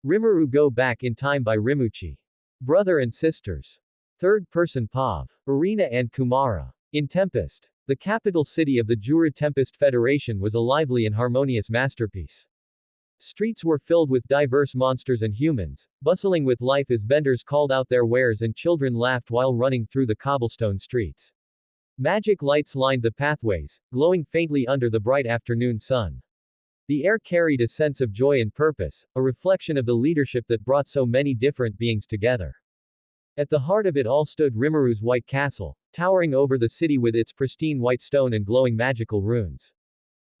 Rimuru Go Back in Time by Rimu-chi. Brother and Sisters. Third person POV. Arena and Kumara. In Tempest. The capital city of the Jura Tempest Federation was a lively and harmonious masterpiece. Streets were filled with diverse monsters and humans, bustling with life as vendors called out their wares and children laughed while running through the cobblestone streets. Magic lights lined the pathways, glowing faintly under the bright afternoon sun. The air carried a sense of joy and purpose, a reflection of the leadership that brought so many different beings together. At the heart of it all stood Rimuru's white castle, towering over the city with its pristine white stone and glowing magical runes.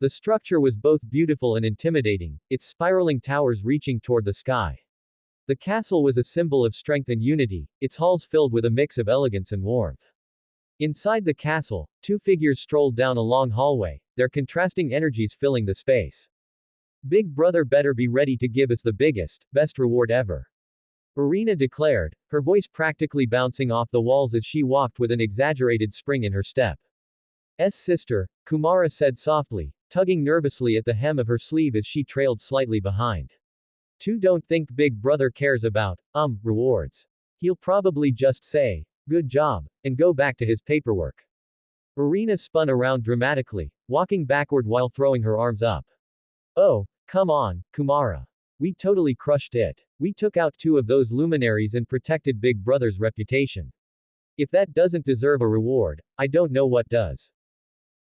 The structure was both beautiful and intimidating, its spiraling towers reaching toward the sky. The castle was a symbol of strength and unity, its halls filled with a mix of elegance and warmth. Inside the castle, two figures strolled down a long hallway, their contrasting energies filling the space. Big Brother better be ready to give us the biggest, best reward ever. Arena declared, her voice practically bouncing off the walls as she walked with an exaggerated spring in her step. Sister, Kumara said softly, tugging nervously at the hem of her sleeve as she trailed slightly behind. Don't think Big Brother cares about, rewards. He'll probably just say, good job, and go back to his paperwork. Arena spun around dramatically, walking backward while throwing her arms up. Oh, come on, Kumara. We totally crushed it. We took out two of those luminaries and protected Big Brother's reputation. If that doesn't deserve a reward, I don't know what does.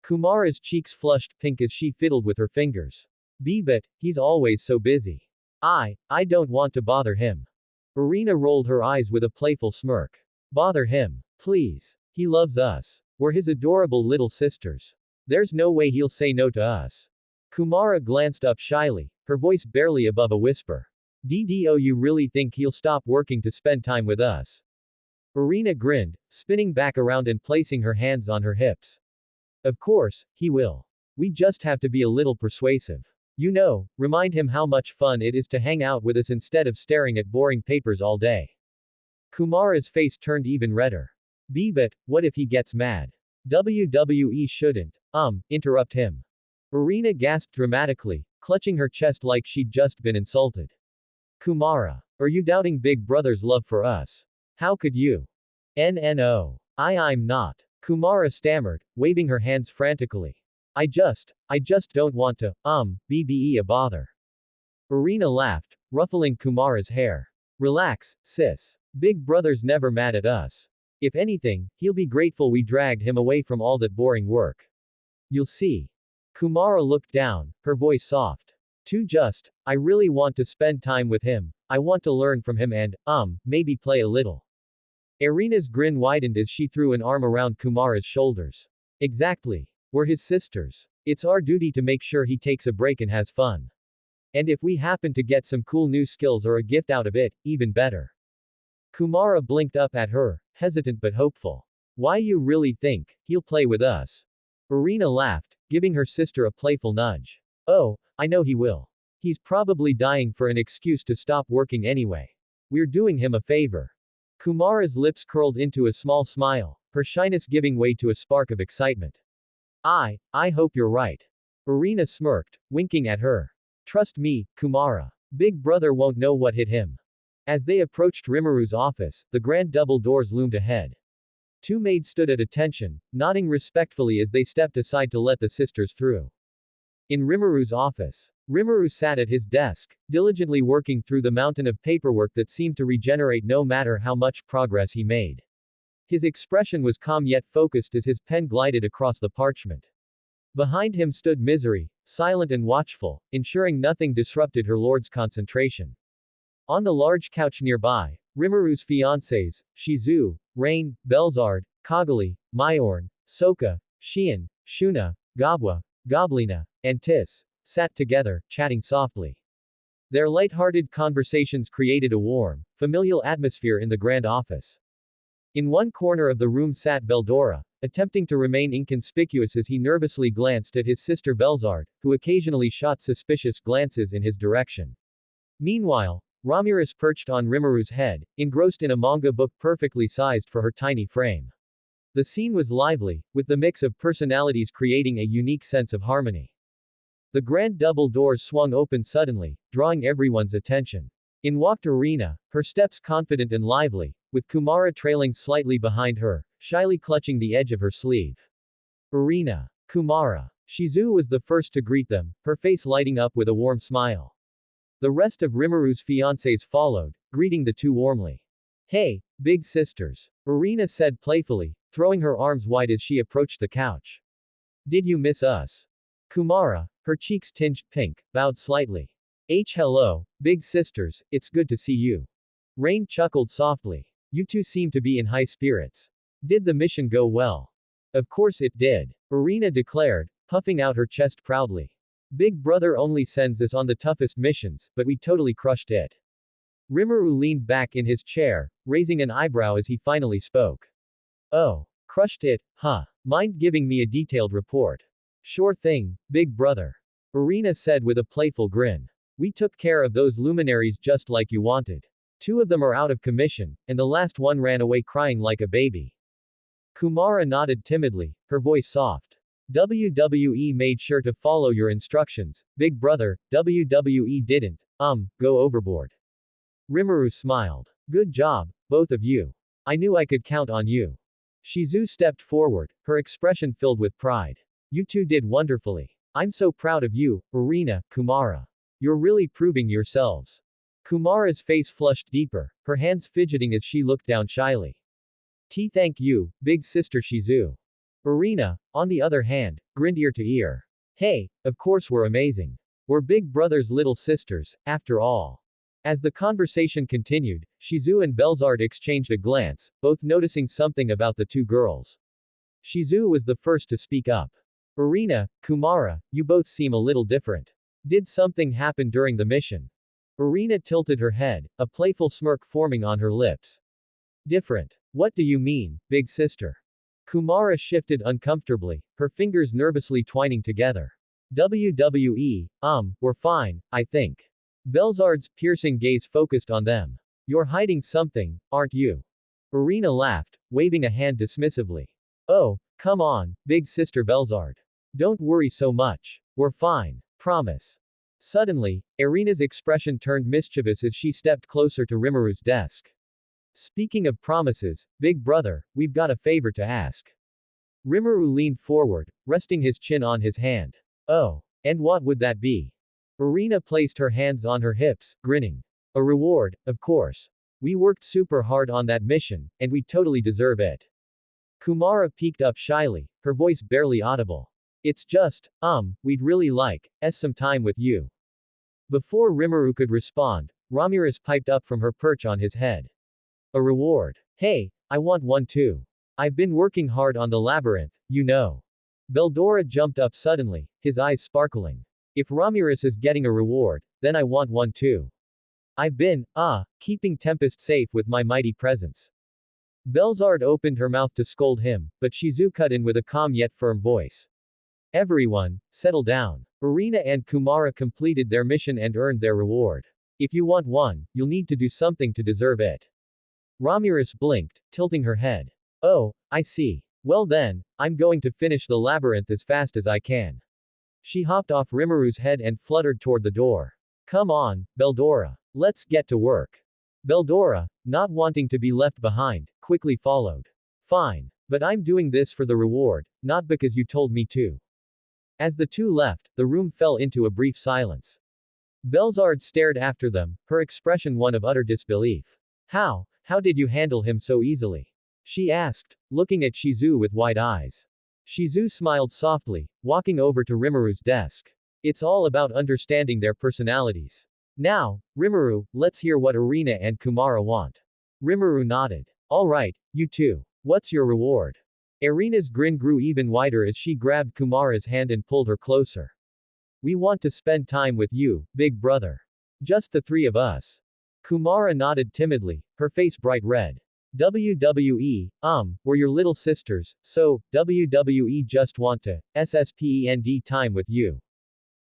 Kumara's cheeks flushed pink as she fiddled with her fingers. But he's always so busy. I don't want to bother him. Arena rolled her eyes with a playful smirk. Bother him. Please. He loves us. We're his adorable little sisters. There's no way he'll say no to us. Kumara glanced up shyly, her voice barely above a whisper. DDO, you really think he'll stop working to spend time with us? Arena grinned, spinning back around and placing her hands on her hips. Of course, he will. We just have to be a little persuasive. You know, remind him how much fun it is to hang out with us instead of staring at boring papers all day. Kumara's face turned even redder. But what if he gets mad? WWE shouldn't, interrupt him. Arena gasped dramatically, clutching her chest like she'd just been insulted. Kumara. Are you doubting Big Brother's love for us? How could you? No. I'm not. Kumara stammered, waving her hands frantically. I just don't want to, be a bother. Arena laughed, ruffling Kumara's hair. Relax, sis. Big Brother's never mad at us. If anything, he'll be grateful we dragged him away from all that boring work. You'll see. Kumara looked down, her voice soft. I really want to spend time with him, I want to learn from him and, maybe play a little. Arena's grin widened as she threw an arm around Kumara's shoulders. Exactly. We're his sisters. It's our duty to make sure he takes a break and has fun. And if we happen to get some cool new skills or a gift out of it, even better. Kumara blinked up at her, hesitant but hopeful. Why, you really think he'll play with us? Arena laughed, giving her sister a playful nudge. Oh, I know he will. He's probably dying for an excuse to stop working anyway. We're doing him a favor. Kumara's lips curled into a small smile, her shyness giving way to a spark of excitement. I hope you're right. Arena smirked, winking at her. Trust me, Kumara. Big Brother won't know what hit him. As they approached Rimuru's office, the grand double doors loomed ahead. Two maids stood at attention, nodding respectfully as they stepped aside to let the sisters through. In Rimuru's office, Rimuru sat at his desk, diligently working through the mountain of paperwork that seemed to regenerate no matter how much progress he made. His expression was calm yet focused as his pen glided across the parchment. Behind him stood Misery, silent and watchful, ensuring nothing disrupted her lord's concentration. On the large couch nearby, Rimuru's fiancés, Shizu, Rain, Belzard, Kagali, Myorn, Soka, Shion, Shuna, Gabwa, Goblina, and Tis, sat together, chatting softly. Their light-hearted conversations created a warm, familial atmosphere in the grand office. In one corner of the room sat Veldora, attempting to remain inconspicuous as he nervously glanced at his sister Belzard, who occasionally shot suspicious glances in his direction. Meanwhile, Ramirez perched on Rimuru's head, engrossed in a manga book perfectly sized for her tiny frame. The scene was lively, with the mix of personalities creating a unique sense of harmony. The grand double doors swung open suddenly, drawing everyone's attention. In walked Arena, her steps confident and lively, with Kumara trailing slightly behind her, shyly clutching the edge of her sleeve. Arena. Kumara. Shizu was the first to greet them, her face lighting up with a warm smile. The rest of Rimuru's fiancés followed, greeting the two warmly. Hey, big sisters. Arena said playfully, throwing her arms wide as she approached the couch. Did you miss us? Kumara, her cheeks tinged pink, bowed slightly. Hello, big sisters, it's good to see you. Rain chuckled softly. You two seem to be in high spirits. Did the mission go well? Of course it did. Arena declared, puffing out her chest proudly. Big brother only sends us on the toughest missions, but we totally crushed it. Rimuru leaned back in his chair, raising an eyebrow as he finally spoke. Oh, crushed it, huh? Mind giving me a detailed report? Sure thing, big brother. Arena said with a playful grin. We took care of those luminaries just like you wanted. 2 of them are out of commission, and the last one ran away crying like a baby. Kumara nodded timidly, her voice soft. WWE made sure to follow your instructions, big brother, WWE didn't, go overboard. Rimuru smiled. Good job, both of you. I knew I could count on you. Shizu stepped forward, her expression filled with pride. You two did wonderfully. I'm so proud of you, Arena, Kumara. You're really proving yourselves. Kumara's face flushed deeper, her hands fidgeting as she looked down shyly. Thank you, big sister Shizu. Arena, on the other hand, grinned ear to ear. Hey, of course we're amazing. We're big brother's little sisters, after all. As the conversation continued, Shizu and Belzard exchanged a glance, both noticing something about the two girls. Shizu was the first to speak up. Arena, Kumara, you both seem a little different. Did something happen during the mission? Arena tilted her head, a playful smirk forming on her lips. Different. What do you mean, big sister? Kumara shifted uncomfortably, her fingers nervously twining together. WWE, we're fine, I think. Belzard's piercing gaze focused on them. You're hiding something, aren't you? Arena laughed, waving a hand dismissively. Oh, come on, big sister Belzard. Don't worry so much. We're fine. Promise. Suddenly, Arena's expression turned mischievous as she stepped closer to Rimuru's desk. Speaking of promises, big brother, we've got a favor to ask. Rimuru leaned forward, resting his chin on his hand. Oh, and what would that be? Arena placed her hands on her hips, grinning. A reward, of course. We worked super hard on that mission, and we totally deserve it. Kumara peeked up shyly, her voice barely audible. It's just, we'd really like, some time with you. Before Rimuru could respond, Ramirez piped up from her perch on his head. A reward. Hey, I want one too. I've been working hard on the labyrinth, you know. Veldora jumped up suddenly, his eyes sparkling. If Ramirez is getting a reward, then I want one too. I've been, keeping Tempest safe with my mighty presence. Belzard opened her mouth to scold him, but Shizu cut in with a calm yet firm voice. Everyone, settle down. Arena and Kumara completed their mission and earned their reward. If you want one, you'll need to do something to deserve it. Ramirez blinked, tilting her head. Oh, I see. Well then, I'm going to finish the labyrinth as fast as I can. She hopped off Rimuru's head and fluttered toward the door. Come on, Beldora. Let's get to work. Beldora, not wanting to be left behind, quickly followed. Fine. But I'm doing this for the reward, not because you told me to. As the two left, the room fell into a brief silence. Belzard stared after them, her expression one of utter disbelief. How did you handle him so easily? She asked, looking at Shizu with wide eyes. Shizu smiled softly, walking over to Rimuru's desk. It's all about understanding their personalities. Now, Rimuru, let's hear what Arena and Kumara want. Rimuru nodded. Alright, you two. What's your reward? Arena's grin grew even wider as she grabbed Kumara's hand and pulled her closer. We want to spend time with you, big brother. Just the 3 of us. Kumara nodded timidly, her face bright red. WWE, we're your little sisters, so, WWE just want to, spend time with you.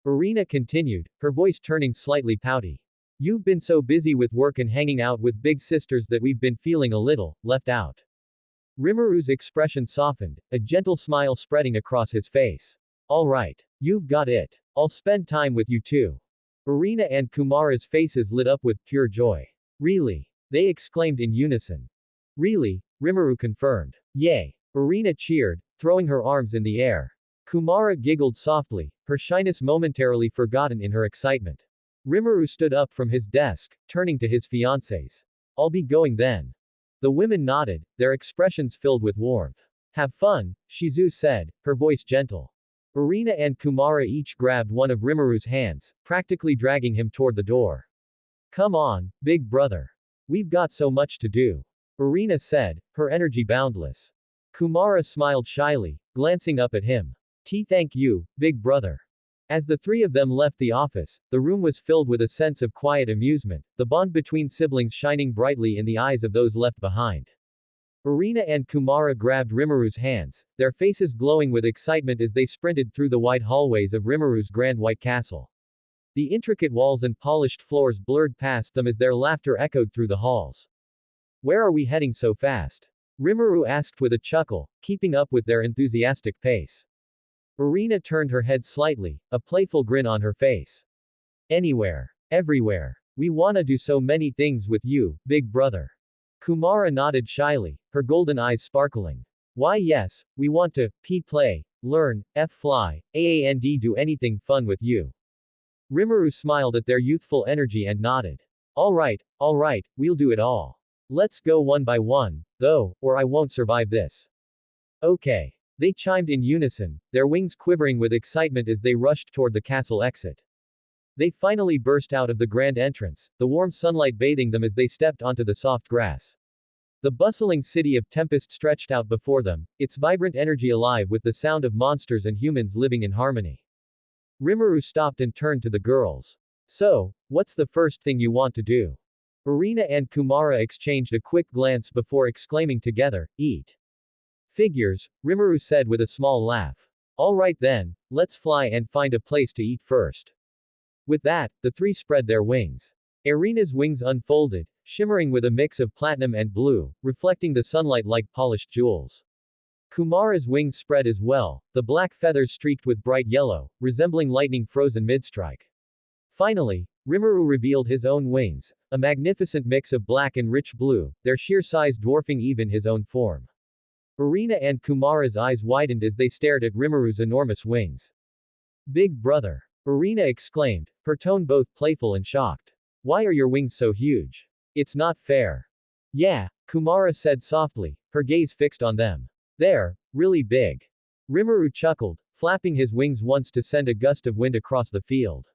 Arena continued, her voice turning slightly pouty. You've been so busy with work and hanging out with big sisters that we've been feeling a little, left out. Rimuru's expression softened, a gentle smile spreading across his face. Alright. You've got it. I'll spend time with you too. Irina and Kumara's faces lit up with pure joy. Really? They exclaimed in unison. Really? Rimuru confirmed. Yay! Irina cheered, throwing her arms in the air. Kumara giggled softly, her shyness momentarily forgotten in her excitement. Rimuru stood up from his desk, turning to his fiancés. I'll be going then. The women nodded, their expressions filled with warmth. Have fun, Shizu said, her voice gentle. Irina and Kumara each grabbed one of Rimuru's hands, practically dragging him toward the door. Come on, big brother. We've got so much to do. Irina said, her energy boundless. Kumara smiled shyly, glancing up at him. Thank you, big brother. As the three of them left the office, the room was filled with a sense of quiet amusement, the bond between siblings shining brightly in the eyes of those left behind. Irina and Kumara grabbed Rimuru's hands, their faces glowing with excitement as they sprinted through the wide hallways of Rimuru's grand white castle. The intricate walls and polished floors blurred past them as their laughter echoed through the halls. Where are we heading so fast? Rimuru asked with a chuckle, keeping up with their enthusiastic pace. Irina turned her head slightly, a playful grin on her face. Anywhere. Everywhere. We wanna do so many things with you, big brother. Kumara nodded shyly, her golden eyes sparkling. Why yes, we want to, play, learn, fly, and do anything fun with you. Rimuru smiled at their youthful energy and nodded. Alright, we'll do it all. Let's go one by one, though, or I won't survive this. Okay. They chimed in unison, their wings quivering with excitement as they rushed toward the castle exit. They finally burst out of the grand entrance, the warm sunlight bathing them as they stepped onto the soft grass. The bustling city of Tempest stretched out before them, its vibrant energy alive with the sound of monsters and humans living in harmony. Rimuru stopped and turned to the girls. So, what's the first thing you want to do? Irina and Kumara exchanged a quick glance before exclaiming together, eat. Figures, Rimuru said with a small laugh. Alright then, let's fly and find a place to eat first. With that, the three spread their wings. Irina's wings unfolded, shimmering with a mix of platinum and blue, reflecting the sunlight like polished jewels. Kumara's wings spread as well, the black feathers streaked with bright yellow, resembling lightning frozen mid-strike. Finally, Rimuru revealed his own wings, a magnificent mix of black and rich blue, their sheer size dwarfing even his own form. Irina and Kumara's eyes widened as they stared at Rimuru's enormous wings. Big brother! Irina exclaimed, her tone both playful and shocked. Why are your wings so huge? It's not fair. Yeah, Kumara said softly, her gaze fixed on them. They're really big. Rimuru chuckled, flapping his wings once to send a gust of wind across the field.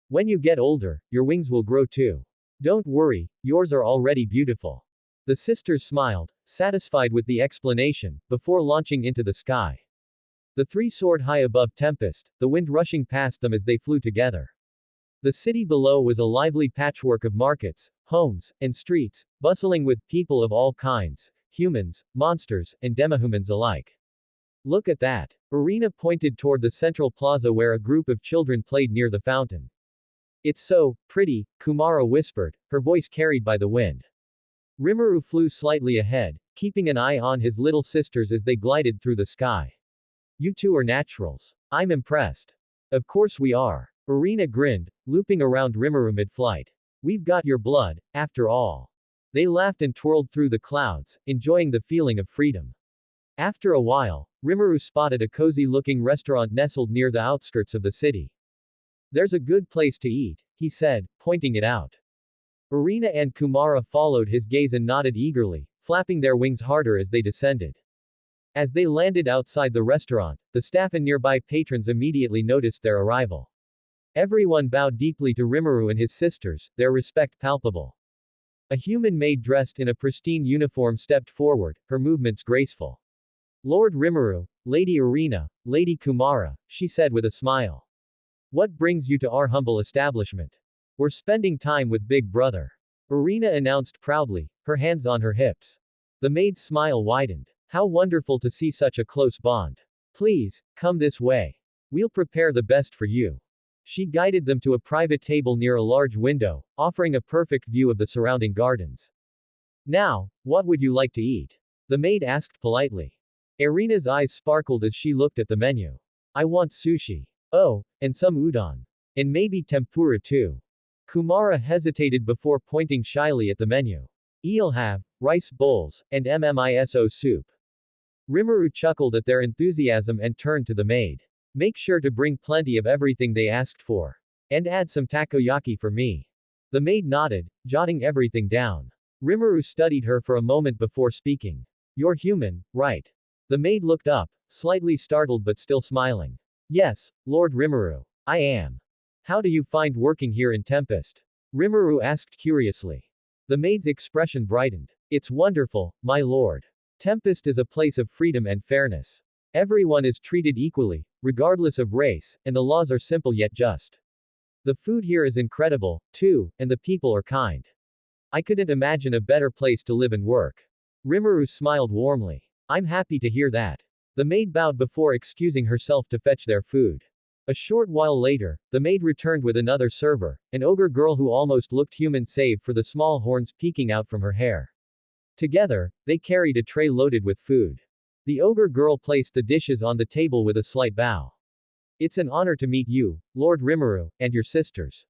When you get older, your wings will grow too. Don't worry, yours are already beautiful. The sisters smiled, satisfied with the explanation, before launching into the sky. The three soared high above Tempest, the wind rushing past them as they flew together. The city below was a lively patchwork of markets, homes, and streets, bustling with people of all kinds, humans, monsters, and demihumans alike. Look at that. Irina pointed toward the central plaza where a group of children played near the fountain. It's so pretty, Kumara whispered, her voice carried by the wind. Rimuru flew slightly ahead, keeping an eye on his little sisters as they glided through the sky. You two are naturals. I'm impressed. Of course we are. Irina grinned, looping around Rimuru mid-flight. We've got your blood, after all. They laughed and twirled through the clouds, enjoying the feeling of freedom. After a while, Rimuru spotted a cozy-looking restaurant nestled near the outskirts of the city. There's a good place to eat, he said, pointing it out. Irina and Kumara followed his gaze and nodded eagerly, flapping their wings harder as they descended. As they landed outside the restaurant, the staff and nearby patrons immediately noticed their arrival. Everyone bowed deeply to Rimuru and his sisters, their respect palpable. A human maid dressed in a pristine uniform stepped forward, her movements graceful. Lord Rimuru, Lady Irina, Lady Kumara, she said with a smile. What brings you to our humble establishment? We're spending time with Big Brother. Irina announced proudly, her hands on her hips. The maid's smile widened. How wonderful to see such a close bond. Please, come this way. We'll prepare the best for you. She guided them to a private table near a large window, offering a perfect view of the surrounding gardens. Now, what would you like to eat? The maid asked politely. Irina's eyes sparkled as she looked at the menu. I want sushi. Oh, and some udon. And maybe tempura too. Kumara hesitated before pointing shyly at the menu. I'll have rice bowls and MMISO soup. Rimuru chuckled at their enthusiasm and turned to the maid. Make sure to bring plenty of everything they asked for. And add some takoyaki for me. The maid nodded, jotting everything down. Rimuru studied her for a moment before speaking. You're human, right? The maid looked up, slightly startled but still smiling. Yes, Lord Rimuru. I am. How do you find working here in Tempest? Rimuru asked curiously. The maid's expression brightened. It's wonderful, my lord. Tempest is a place of freedom and fairness. Everyone is treated equally, regardless of race, and the laws are simple yet just. The food here is incredible, too, and the people are kind. I couldn't imagine a better place to live and work. Rimuru smiled warmly. I'm happy to hear that. The maid bowed before excusing herself to fetch their food. A short while later, the maid returned with another server, an ogre girl who almost looked human save for the small horns peeking out from her hair. Together, they carried a tray loaded with food. The ogre girl placed the dishes on the table with a slight bow. It's an honor to meet you, Lord Rimuru, and your sisters.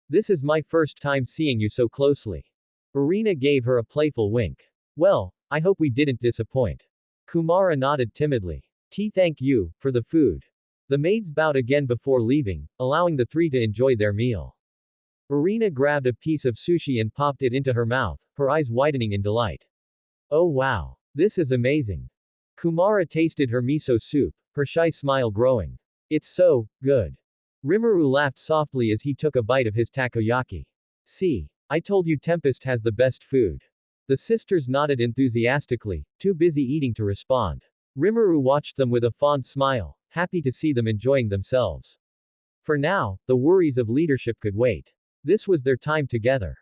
This is my first time seeing you so closely. Irina gave her a playful wink. Well, I hope we didn't disappoint. Kumara nodded timidly. Thank you, for the food. The maids bowed again before leaving, allowing the three to enjoy their meal. Irina grabbed a piece of sushi and popped it into her mouth, her eyes widening in delight. Oh wow. This is amazing. Kumara tasted her miso soup, her shy smile growing. It's so good. Rimuru laughed softly as he took a bite of his takoyaki. See, I told you Tempest has the best food. The sisters nodded enthusiastically, too busy eating to respond. Rimuru watched them with a fond smile, happy to see them enjoying themselves. For now, the worries of leadership could wait. This was their time together.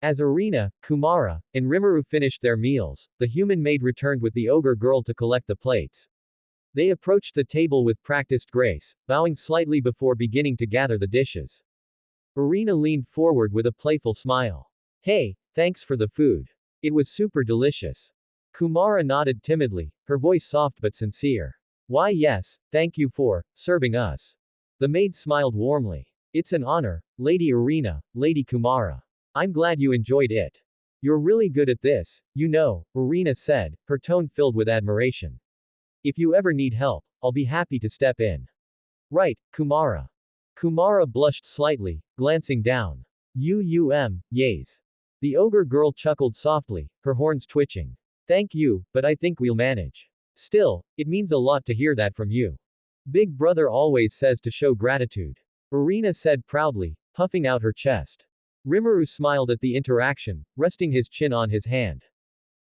As Irina, Kumara, and Rimuru finished their meals, the human maid returned with the ogre girl to collect the plates. They approached the table with practiced grace, bowing slightly before beginning to gather the dishes. Irina leaned forward with a playful smile. Hey, thanks for the food. It was super delicious. Kumara nodded timidly, her voice soft but sincere. Why yes, thank you for serving us. The maid smiled warmly. It's an honor, Lady Irina, Lady Kumara. I'm glad you enjoyed it. You're really good at this, you know, Irina said, her tone filled with admiration. If you ever need help, I'll be happy to step in. Right, Kumara. Kumara blushed slightly, glancing down. Yes. The ogre girl chuckled softly, her horns twitching. Thank you, but I think we'll manage. Still, it means a lot to hear that from you. Big brother always says to show gratitude. Irina said proudly, puffing out her chest. Rimuru smiled at the interaction, resting his chin on his hand.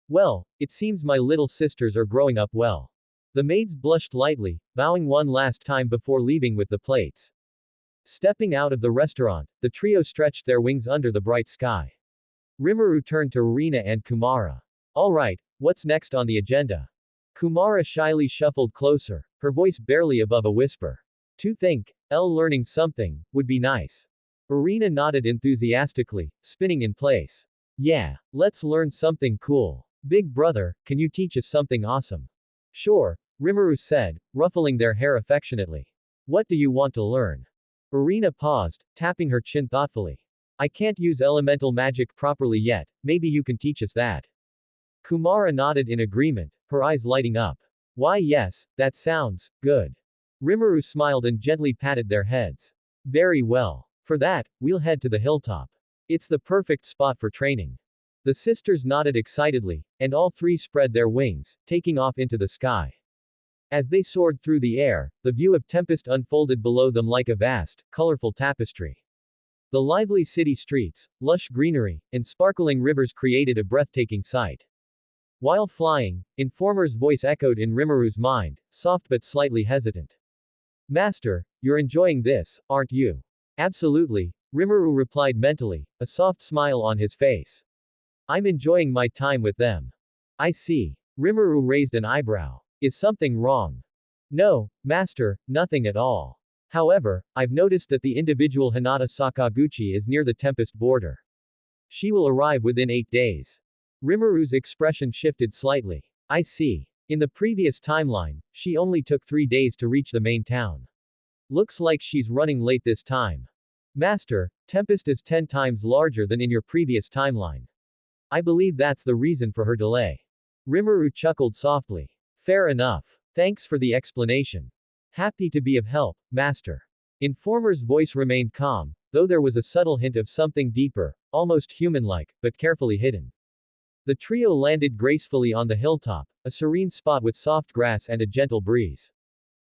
Well, it seems my little sisters are growing up well. The maids blushed lightly, bowing one last time before leaving with the plates. Stepping out of the restaurant, the trio stretched their wings under the bright sky. Rimuru turned to Irina and Kumara. Alright, what's next on the agenda? Kumara shyly shuffled closer, her voice barely above a whisper. To think, learning something, would be nice. Irina nodded enthusiastically, spinning in place. Yeah, let's learn something cool. Big brother, can you teach us something awesome? Sure, Rimuru said, ruffling their hair affectionately. What do you want to learn? Irina paused, tapping her chin thoughtfully. I can't use elemental magic properly yet, maybe you can teach us that. Kumara nodded in agreement, her eyes lighting up. Why yes, that sounds good. Rimuru smiled and gently patted their heads. Very well. For that, we'll head to the hilltop. It's the perfect spot for training. The sisters nodded excitedly, and all three spread their wings, taking off into the sky. As they soared through the air, the view of Tempest unfolded below them like a vast, colorful tapestry. The lively city streets, lush greenery, and sparkling rivers created a breathtaking sight. While flying, Informer's voice echoed in Rimuru's mind, soft but slightly hesitant. Master, you're enjoying this, aren't you? Absolutely, Rimuru replied mentally, a soft smile on his face. I'm enjoying my time with them. I see. Rimuru raised an eyebrow. Is something wrong? No, master, nothing at all. However, I've noticed that the individual Hinata Sakaguchi is near the Tempest border. She will arrive within 8 days. Rimuru's expression shifted slightly. I see. In the previous timeline, she only took 3 days to reach the main town. Looks like she's running late this time. Master, Tempest is 10 times larger than in your previous timeline. I believe that's the reason for her delay. Rimuru chuckled softly. Fair enough. Thanks for the explanation. Happy to be of help, Master. Informer's voice remained calm, though there was a subtle hint of something deeper, almost human-like, but carefully hidden. The trio landed gracefully on the hilltop, a serene spot with soft grass and a gentle breeze.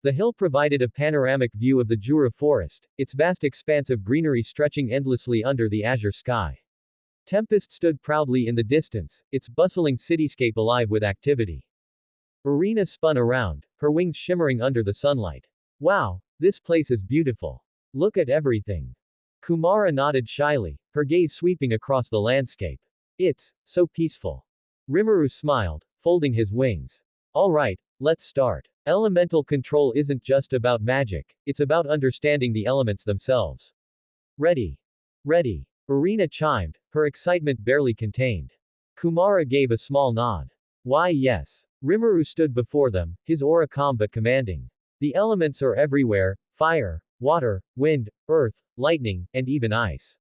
The hill provided a panoramic view of the Jura forest, its vast expanse of greenery stretching endlessly under the azure sky. Tempest stood proudly in the distance, its bustling cityscape alive with activity. Irina spun around, her wings shimmering under the sunlight. Wow, this place is beautiful. Look at everything. Kumara nodded shyly, her gaze sweeping across the landscape. It's so peaceful. Rimuru smiled, folding his wings. All right, let's start. Elemental control isn't just about magic, it's about understanding the elements themselves. Ready. Ready. Irina chimed, her excitement barely contained. Kumara gave a small nod. Why yes. Rimuru stood before them, his aura calm but commanding. The elements are everywhere: fire, water, wind, earth, lightning, and even ice.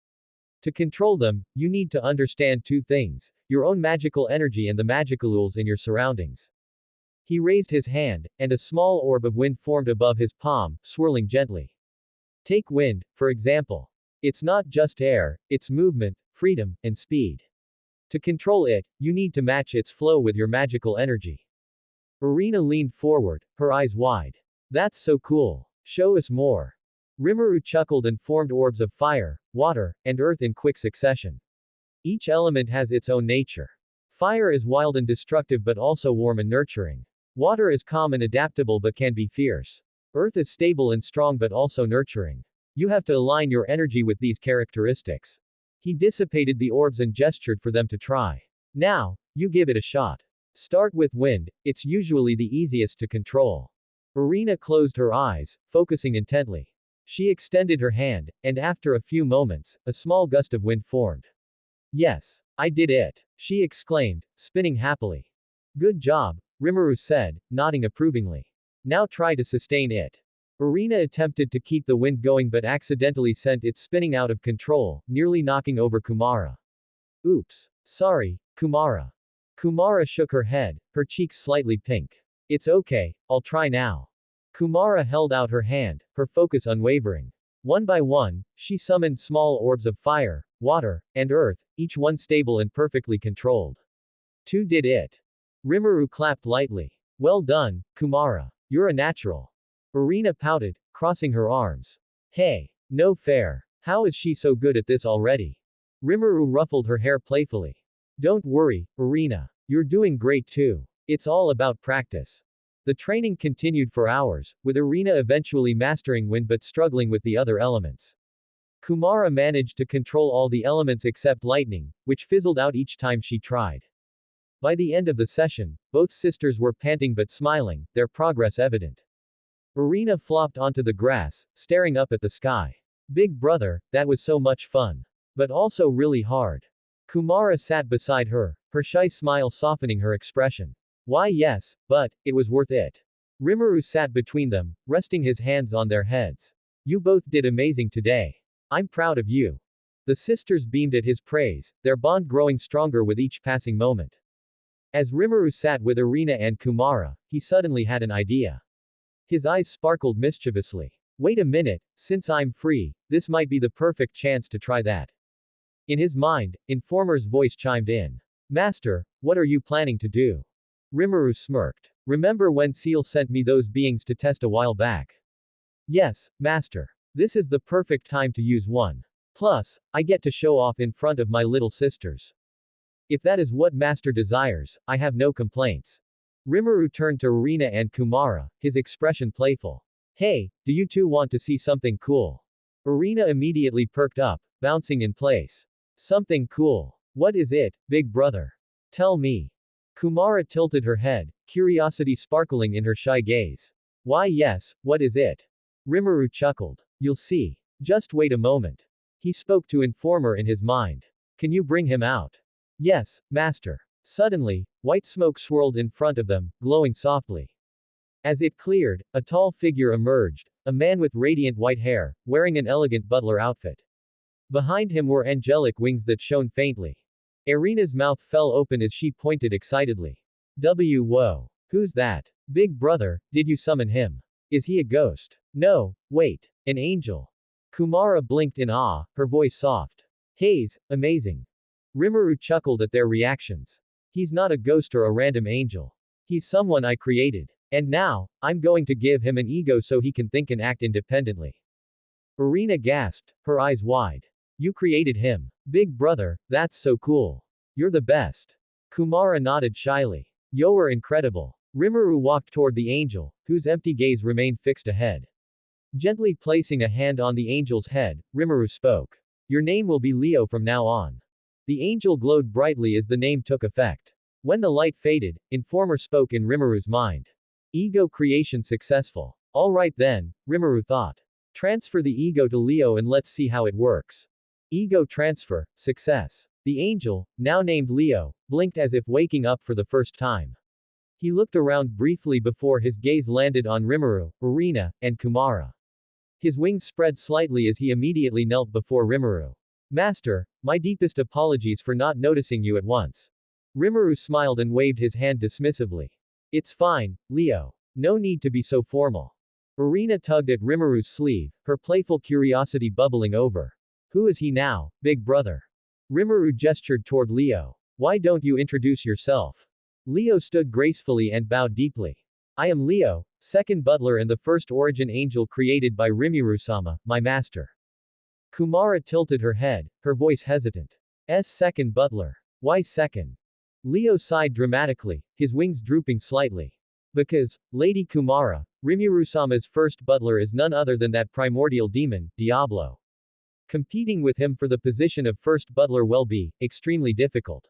To control them, you need to understand two things: your own magical energy and the magicalools in your surroundings. He raised his hand, and a small orb of wind formed above his palm, swirling gently. Take wind, for example. It's not just air, it's movement, freedom, and speed. To control it, you need to match its flow with your magical energy. Irina leaned forward, her eyes wide. That's so cool. Show us more. Rimuru chuckled and formed orbs of fire, water, and earth in quick succession. Each element has its own nature. Fire is wild and destructive but also warm and nurturing. Water is calm and adaptable but can be fierce. Earth is stable and strong but also nurturing. You have to align your energy with these characteristics. He dissipated the orbs and gestured for them to try. Now, you give it a shot. Start with wind, it's usually the easiest to control. Irina closed her eyes, focusing intently. She extended her hand, and after a few moments, a small gust of wind formed. Yes, I did it, she exclaimed, spinning happily. Good job, Rimuru said, nodding approvingly. Now try to sustain it. Irina attempted to keep the wind going but accidentally sent it spinning out of control, nearly knocking over Kumara. Oops. Sorry, Kumara. Kumara shook her head, her cheeks slightly pink. It's okay, I'll try now. Kumara held out her hand, her focus unwavering. One by one, she summoned small orbs of fire, water, and earth, each one stable and perfectly controlled. Two did it. Rimuru clapped lightly. Well done, Kumara. You're a natural. Irina pouted, crossing her arms. Hey, no fair. How is she so good at this already? Rimuru ruffled her hair playfully. Don't worry, Irina. You're doing great too. It's all about practice. The training continued for hours, with Irina eventually mastering wind but struggling with the other elements. Kumara managed to control all the elements except lightning, which fizzled out each time she tried. By the end of the session, both sisters were panting but smiling, their progress evident. Irina flopped onto the grass, staring up at the sky. Big brother, that was so much fun. But also really hard. Kumara sat beside her, her shy smile softening her expression. Why yes, but, it was worth it. Rimuru sat between them, resting his hands on their heads. You both did amazing today. I'm proud of you. The sisters beamed at his praise, their bond growing stronger with each passing moment. As Rimuru sat with Irina and Kumara, he suddenly had an idea. His eyes sparkled mischievously. Wait a minute, since I'm free, this might be the perfect chance to try that. In his mind, Informer's voice chimed in. Master, what are you planning to do? Rimuru smirked. Remember when Seal sent me those beings to test a while back? Yes, Master. This is the perfect time to use one. Plus, I get to show off in front of my little sisters. If that is what Master desires, I have no complaints. Rimuru turned to Irina and Kumara, his expression playful. Hey, do you two want to see something cool? Irina immediately perked up, bouncing in place. Something cool. What is it, big brother? Tell me. Kumara tilted her head, curiosity sparkling in her shy gaze. Why yes, what is it? Rimuru chuckled. You'll see. Just wait a moment. He spoke to Informer in his mind. Can you bring him out? Yes, Master. Suddenly, white smoke swirled in front of them, glowing softly. As it cleared, a tall figure emerged, a man with radiant white hair, wearing an elegant butler outfit. Behind him were angelic wings that shone faintly. Irina's mouth fell open as she pointed excitedly. Whoa. Who's that? Big brother, did you summon him? Is he a ghost? No, wait. An angel. Kumara blinked in awe, her voice soft. Haze, amazing. Rimuru chuckled at their reactions. He's not a ghost or a random angel. He's someone I created. And now, I'm going to give him an ego so he can think and act independently. Irina gasped, her eyes wide. You created him. Big brother, that's so cool. You're the best. Kumara nodded shyly. You're incredible. Rimuru walked toward the angel, whose empty gaze remained fixed ahead. Gently placing a hand on the angel's head, Rimuru spoke. Your name will be Leo from now on. The angel glowed brightly as the name took effect. When the light faded, Informer spoke in Rimuru's mind. Ego creation successful. Alright then, Rimuru thought. Transfer the ego to Leo and let's see how it works. Ego transfer, success. The angel, now named Leo, blinked as if waking up for the first time. He looked around briefly before his gaze landed on Rimuru, Irina, and Kumara. His wings spread slightly as he immediately knelt before Rimuru. Master, my deepest apologies for not noticing you at once. Rimuru smiled and waved his hand dismissively. It's fine, Leo. No need to be so formal. Irina tugged at Rimuru's sleeve, her playful curiosity bubbling over. Who is he now, big brother? Rimuru gestured toward Leo. Why don't you introduce yourself? Leo stood gracefully and bowed deeply. I am Leo, second butler and the first origin angel created by Rimuru-sama, my master. Kumara tilted her head, her voice hesitant. Second butler. Why second? Leo sighed dramatically, his wings drooping slightly. Because, Lady Kumara, Rimuru-sama's first butler is none other than that primordial demon, Diablo. Competing with him for the position of first butler will be extremely difficult.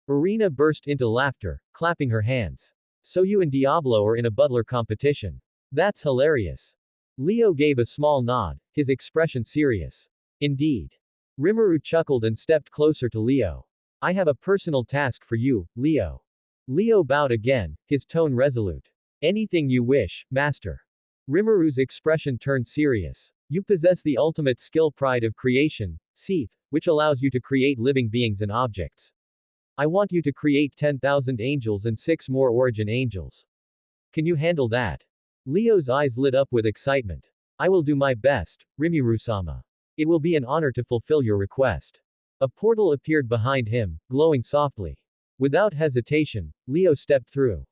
Irina burst into laughter, clapping her hands. So you and Diablo are in a butler competition. That's hilarious. Leo gave a small nod, his expression serious. Indeed. Rimuru chuckled and stepped closer to Leo. I have a personal task for you, Leo. Leo bowed again, his tone resolute. Anything you wish, master. Rimuru's expression turned serious. You possess the ultimate skill pride of creation, Seath, which allows you to create living beings and objects. I want you to create 10,000 angels and 6 more origin angels. Can you handle that? Leo's eyes lit up with excitement. I will do my best, Rimuru-sama. It will be an honor to fulfill your request. A portal appeared behind him, glowing softly. Without hesitation, Leo stepped through.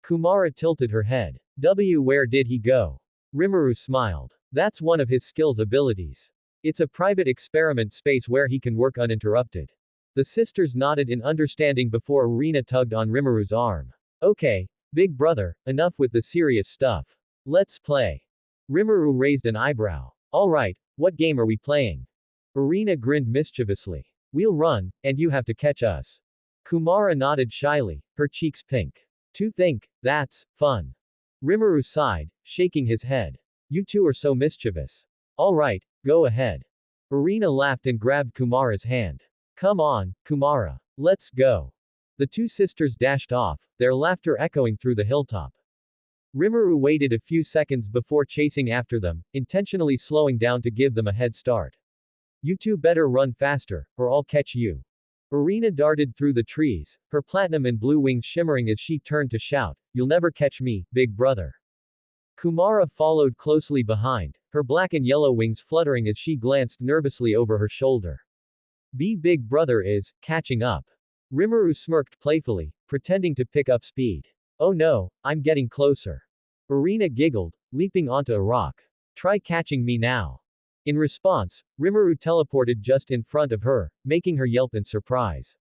Kumara tilted her head. Where did he go? Rimuru smiled. That's one of his skills abilities. It's a private experiment space where he can work uninterrupted. The sisters nodded in understanding before Irina tugged on Rimuru's arm. Okay, big brother, enough with the serious stuff. Let's play. Rimuru raised an eyebrow. Alright, what game are we playing? Irina grinned mischievously. We'll run, and you have to catch us. Kumara nodded shyly, her cheeks pink. To think, that's fun. Rimuru sighed, shaking his head. You two are so mischievous. Alright, go ahead. Irina laughed and grabbed Kumara's hand. Come on, Kumara. Let's go. The two sisters dashed off, their laughter echoing through the hilltop. Rimuru waited a few seconds before chasing after them, intentionally slowing down to give them a head start. You two better run faster, or I'll catch you. Irina darted through the trees, her platinum and blue wings shimmering as she turned to shout, You'll never catch me, big brother. Kumara followed closely behind, her black and yellow wings fluttering as she glanced nervously over her shoulder. Big brother is catching up. Rimuru smirked playfully, pretending to pick up speed. Oh no, I'm getting closer. Irina giggled, leaping onto a rock. Try catching me now. In response, Rimuru teleported just in front of her, making her yelp in surprise.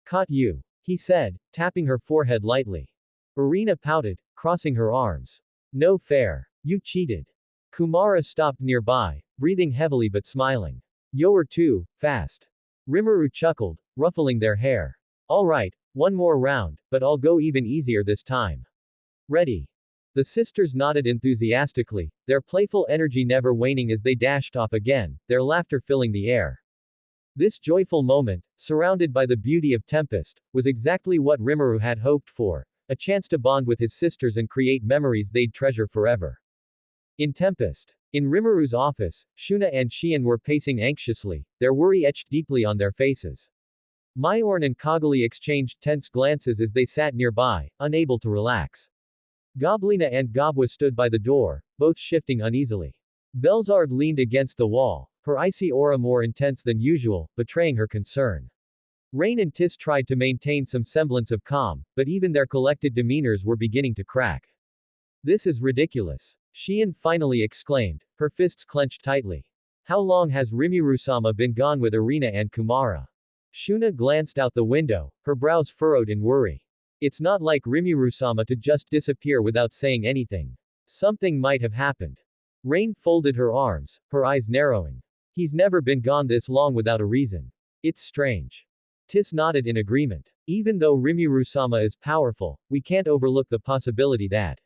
Caught you, he said, tapping her forehead lightly. Irina pouted, crossing her arms. No fair. You cheated. Kumara stopped nearby, breathing heavily but smiling. You're too fast. Rimuru chuckled, ruffling their hair. Alright, one more round, but I'll go even easier this time. Ready. The sisters nodded enthusiastically, their playful energy never waning as they dashed off again, their laughter filling the air. This joyful moment, surrounded by the beauty of Tempest, was exactly what Rimuru had hoped for, a chance to bond with his sisters and create memories they'd treasure forever. In Tempest. In Rimuru's office, Shuna and Shion were pacing anxiously, their worry etched deeply on their faces. Myorn and Kaguli exchanged tense glances as they sat nearby, unable to relax. Goblina and Gobwa stood by the door, both shifting uneasily. Belzard leaned against the wall, her icy aura more intense than usual, betraying her concern. Rain and Tis tried to maintain some semblance of calm, but even their collected demeanors were beginning to crack. This is ridiculous. Shion finally exclaimed, her fists clenched tightly. How long has Rimuru-sama been gone with Irina and Kumara? Shuna glanced out the window, her brows furrowed in worry. It's not like Rimuru-sama to just disappear without saying anything. Something might have happened. Rain folded her arms, her eyes narrowing. He's never been gone this long without a reason. It's strange. Tis nodded in agreement. Even though Rimuru-sama is powerful, we can't overlook the possibility that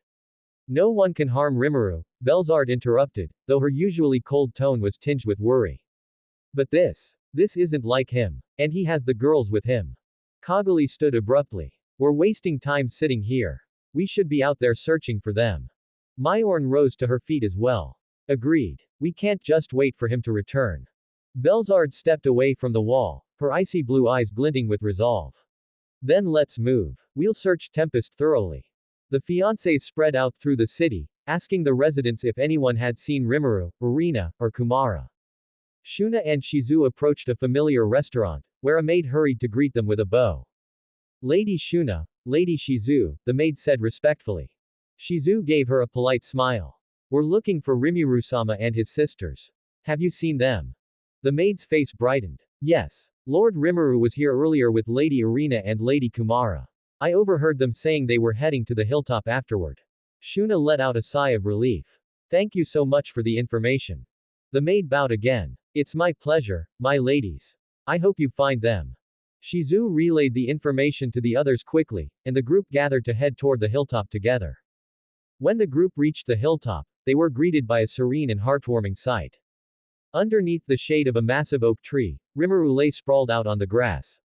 no one can harm Rimuru, Belzard interrupted, though her usually cold tone was tinged with worry. But this isn't like him. And he has the girls with him. Kaguli stood abruptly. We're wasting time sitting here. We should be out there searching for them. Myorn rose to her feet as well. Agreed. We can't just wait for him to return. Belzard stepped away from the wall, her icy blue eyes glinting with resolve. Then let's move. We'll search Tempest thoroughly. The fiancés spread out through the city, asking the residents if anyone had seen Rimuru, Irina, or Kumara. Shuna and Shizu approached a familiar restaurant, where a maid hurried to greet them with a bow. Lady Shuna, Lady Shizu, the maid said respectfully. Shizu gave her a polite smile. We're looking for Rimuru-sama and his sisters. Have you seen them? The maid's face brightened. Yes. Lord Rimuru was here earlier with Lady Irina and Lady Kumara. I overheard them saying they were heading to the hilltop afterward. Shuna let out a sigh of relief. Thank you so much for the information. The maid bowed again. It's my pleasure, my ladies. I hope you find them. Shizu relayed the information to the others quickly, and the group gathered to head toward the hilltop together. When the group reached the hilltop, they were greeted by a serene and heartwarming sight. Underneath the shade of a massive oak tree, Rimuru lay sprawled out on the grass.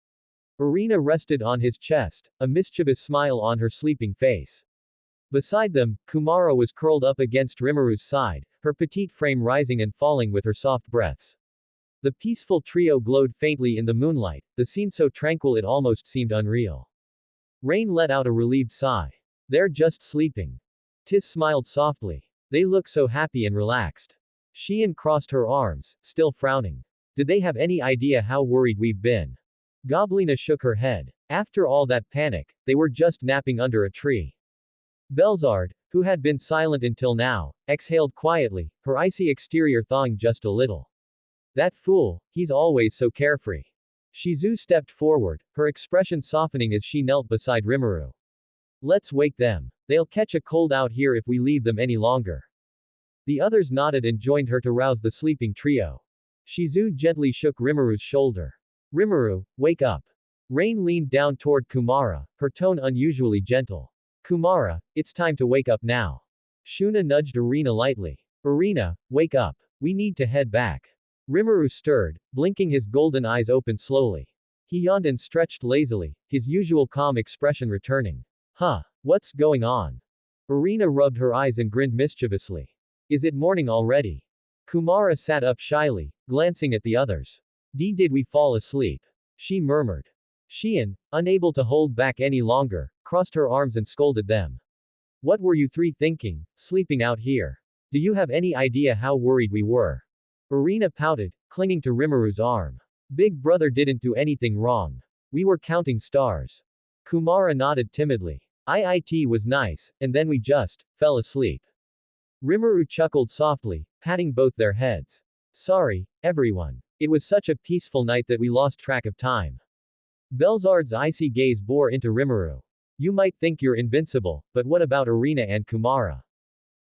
Irina rested on his chest, a mischievous smile on her sleeping face. Beside them, Kumara was curled up against Rimuru's side, her petite frame rising and falling with her soft breaths. The peaceful trio glowed faintly in the moonlight, the scene so tranquil it almost seemed unreal. Rain let out a relieved sigh. They're just sleeping. Tis smiled softly. They look so happy and relaxed. Shion crossed her arms, still frowning. Did they have any idea how worried we've been? Goblina shook her head. After all that panic, they were just napping under a tree. Belzard, who had been silent until now, exhaled quietly, her icy exterior thawing just a little. That fool, he's always so carefree. Shizu stepped forward, her expression softening as she knelt beside Rimuru. Let's wake them. They'll catch a cold out here if we leave them any longer. The others nodded and joined her to rouse the sleeping trio. Shizu gently shook Rimuru's shoulder. Rimuru, wake up. Rain leaned down toward Kumara, her tone unusually gentle. Kumara, it's time to wake up now. Shuna nudged Irina lightly. Irina, wake up. We need to head back. Rimuru stirred, blinking his golden eyes open slowly. He yawned and stretched lazily, his usual calm expression returning. Huh, what's going on? Irina rubbed her eyes and grinned mischievously. Is it morning already? Kumara sat up shyly, glancing at the others. Did we fall asleep? She murmured. Shion, unable to hold back any longer, crossed her arms and scolded them. What were you three thinking, sleeping out here? Do you have any idea how worried we were? Irina pouted, clinging to Rimuru's arm. Big brother didn't do anything wrong. We were counting stars. Kumara nodded timidly. It was nice, and then we just fell asleep. Rimuru chuckled softly, patting both their heads. Sorry, everyone. It was such a peaceful night that we lost track of time. Belzard's icy gaze bore into Rimuru. You might think you're invincible, but what about Irina and Kumara?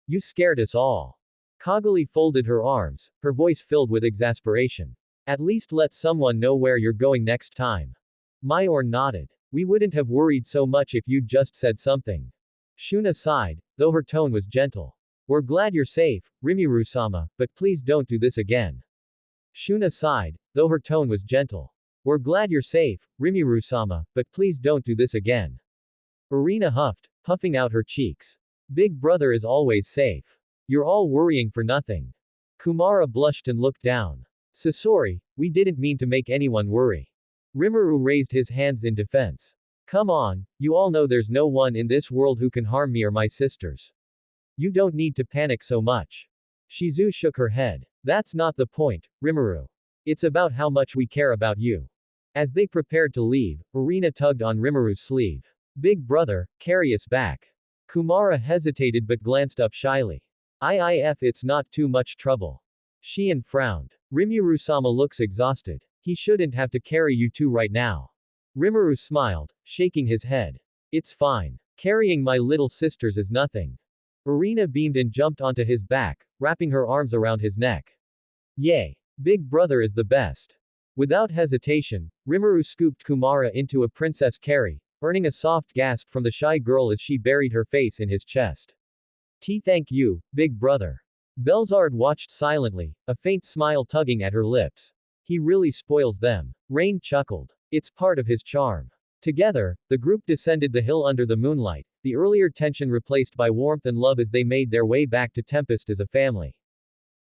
You scared us all. Kaguli folded her arms, her voice filled with exasperation. At least let someone know where you're going next time. Myorn nodded. We wouldn't have worried so much if you'd just said something. Shuna sighed, though her tone was gentle. We're glad you're safe, Rimuru-sama, but please don't do this again. Shuna sighed, though her tone was gentle. We're glad you're safe, Rimuru-sama, but please don't do this again. Irina huffed, puffing out her cheeks. Big brother is always safe. You're all worrying for nothing. Kumara blushed and looked down. Sorry, we didn't mean to make anyone worry. Rimuru raised his hands in defense. Come on, you all know there's no one in this world who can harm me or my sisters. You don't need to panic so much. Shizu shook her head. That's not the point, Rimuru. It's about how much we care about you. As they prepared to leave, Irina tugged on Rimuru's sleeve. Big brother, carry us back. Kumara hesitated but glanced up shyly. If it's not too much trouble. Shion frowned. Rimuru-sama looks exhausted. He shouldn't have to carry you two right now. Rimuru smiled, shaking his head. It's fine. Carrying my little sisters is nothing. Irina beamed and jumped onto his back, wrapping her arms around his neck. Yay! Big brother is the best. Without hesitation, Rimuru scooped Kumara into a princess carry, earning a soft gasp from the shy girl as she buried her face in his chest. Thank you, big brother. Belzard watched silently, a faint smile tugging at her lips. He really spoils them. Rain chuckled. It's part of his charm. Together, the group descended the hill under the moonlight, the earlier tension replaced by warmth and love as they made their way back to Tempest as a family.